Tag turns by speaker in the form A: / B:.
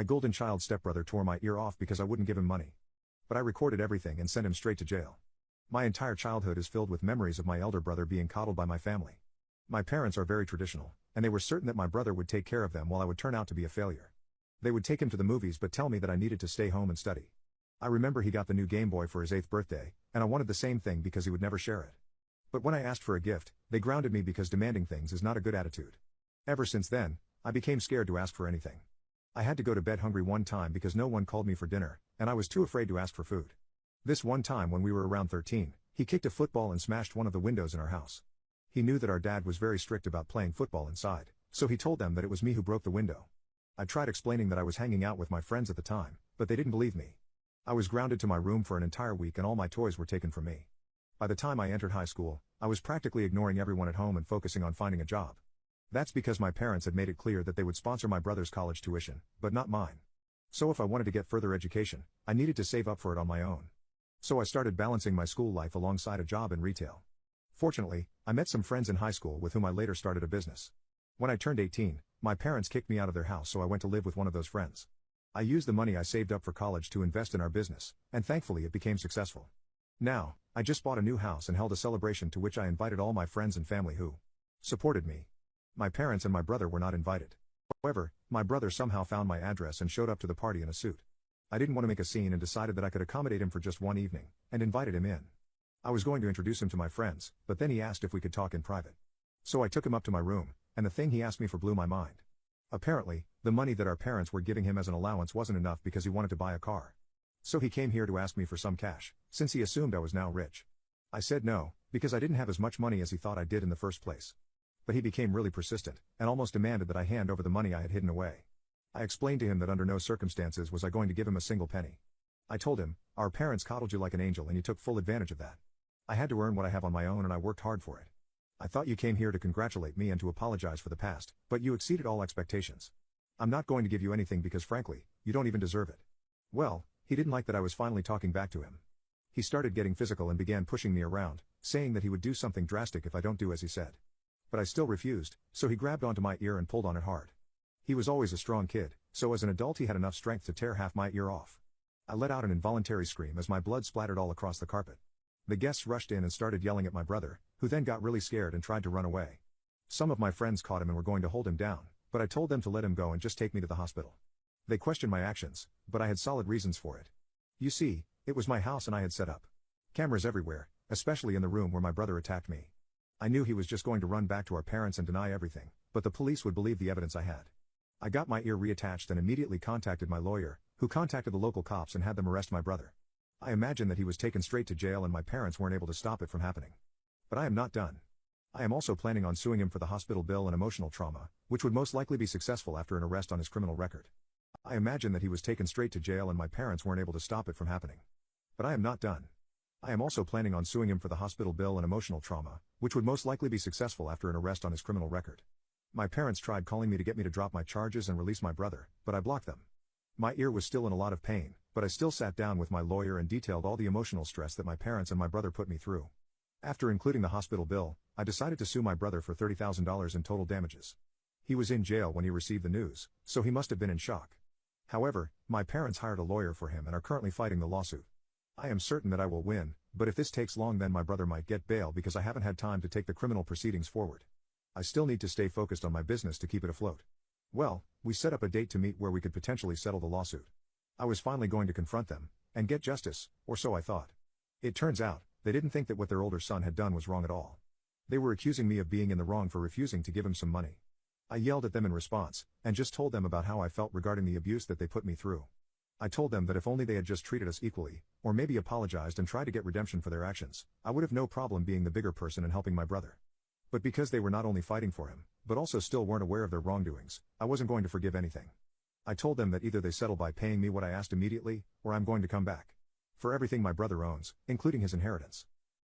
A: My golden child stepbrother tore my ear off because I wouldn't give him money. But I recorded everything and sent him straight to jail. My entire childhood is filled with memories of my elder brother being coddled by my family. My parents are very traditional, and they were certain that my brother would take care of them while I would turn out to be a failure. They would take him to the movies but tell me that I needed to stay home and study. I remember he got the new Game Boy for his 8th birthday, and I wanted the same thing because he would never share it. But when I asked for a gift, they grounded me because demanding things is not a good attitude. Ever since then, I became scared to ask for anything. I had to go to bed hungry one time because no one called me for dinner, and I was too afraid to ask for food. This one time when we were around 13, he kicked a football and smashed one of the windows in our house. He knew that our dad was very strict about playing football inside, so he told them that it was me who broke the window. I tried explaining that I was hanging out with my friends at the time, but they didn't believe me. I was grounded to my room for an entire week and all my toys were taken from me. By the time I entered high school, I was practically ignoring everyone at home and focusing on finding a job. That's because my parents had made it clear that they would sponsor my brother's college tuition, but not mine. So if I wanted to get further education, I needed to save up for it on my own. So I started balancing my school life alongside a job in retail. Fortunately, I met some friends in high school with whom I later started a business. When I turned 18, my parents kicked me out of their house, so I went to live with one of those friends. I used the money I saved up for college to invest in our business, and thankfully it became successful. Now, I just bought a new house and held a celebration to which I invited all my friends and family who supported me. My parents and my brother were not invited. However, my brother somehow found my address and showed up to the party in a suit. I didn't want to make a scene and decided that I could accommodate him for just one evening, and invited him in. I was going to introduce him to my friends, but then he asked if we could talk in private. So I took him up to my room, and the thing he asked me for blew my mind. Apparently, the money that our parents were giving him as an allowance wasn't enough because he wanted to buy a car. So he came here to ask me for some cash, since he assumed I was now rich. I said no, because I didn't have as much money as he thought I did in the first place. But he became really persistent, and almost demanded that I hand over the money I had hidden away. I explained to him that under no circumstances was I going to give him a single penny. I told him, our parents coddled you like an angel and you took full advantage of that. I had to earn what I have on my own and I worked hard for it. I thought you came here to congratulate me and to apologize for the past, but you exceeded all expectations. I'm not going to give you anything because frankly, you don't even deserve it. Well, he didn't like that I was finally talking back to him. He started getting physical and began pushing me around, saying that he would do something drastic if I don't do as he said. But I still refused, so he grabbed onto my ear and pulled on it hard. He was always a strong kid, so as an adult he had enough strength to tear half my ear off. I let out an involuntary scream as my blood splattered all across the carpet. The guests rushed in and started yelling at my brother, who then got really scared and tried to run away. Some of my friends caught him and were going to hold him down, but I told them to let him go and just take me to the hospital. They questioned my actions, but I had solid reasons for it. You see, it was my house and I had set up cameras everywhere, especially in the room where my brother attacked me. I knew he was just going to run back to our parents and deny everything, but the police would believe the evidence I had. I got my ear reattached and immediately contacted my lawyer, who contacted the local cops and had them arrest my brother. I imagine that he was taken straight to jail and my parents weren't able to stop it from happening. But I am not done. I am also planning on suing him for the hospital bill and emotional trauma, which would most likely be successful after an arrest on his criminal record. I imagine that he was taken straight to jail and my parents weren't able to stop it from happening. But I am not done. I am also planning on suing him for the hospital bill and emotional trauma, which would most likely be successful after an arrest on his criminal record. My parents tried calling me to get me to drop my charges and release my brother, but I blocked them. My ear was still in a lot of pain, but I still sat down with my lawyer and detailed all the emotional stress that my parents and my brother put me through. After including the hospital bill, I decided to sue my brother for $30,000 in total damages. He was in jail when he received the news, so he must have been in shock. However, my parents hired a lawyer for him and are currently fighting the lawsuit. I am certain that I will win, but if this takes long then my brother might get bail because I haven't had time to take the criminal proceedings forward. I still need to stay focused on my business to keep it afloat. Well, we set up a date to meet where we could potentially settle the lawsuit. I was finally going to confront them and get justice, or so I thought. It turns out, they didn't think that what their older son had done was wrong at all. They were accusing me of being in the wrong for refusing to give him some money. I yelled at them in response, and just told them about how I felt regarding the abuse that they put me through. I told them that if only they had just treated us equally, or maybe apologized and tried to get redemption for their actions, I would have no problem being the bigger person and helping my brother. But because they were not only fighting for him, but also still weren't aware of their wrongdoings, I wasn't going to forgive anything. I told them that either they settle by paying me what I asked immediately, or I'm going to come back for everything my brother owns, including his inheritance.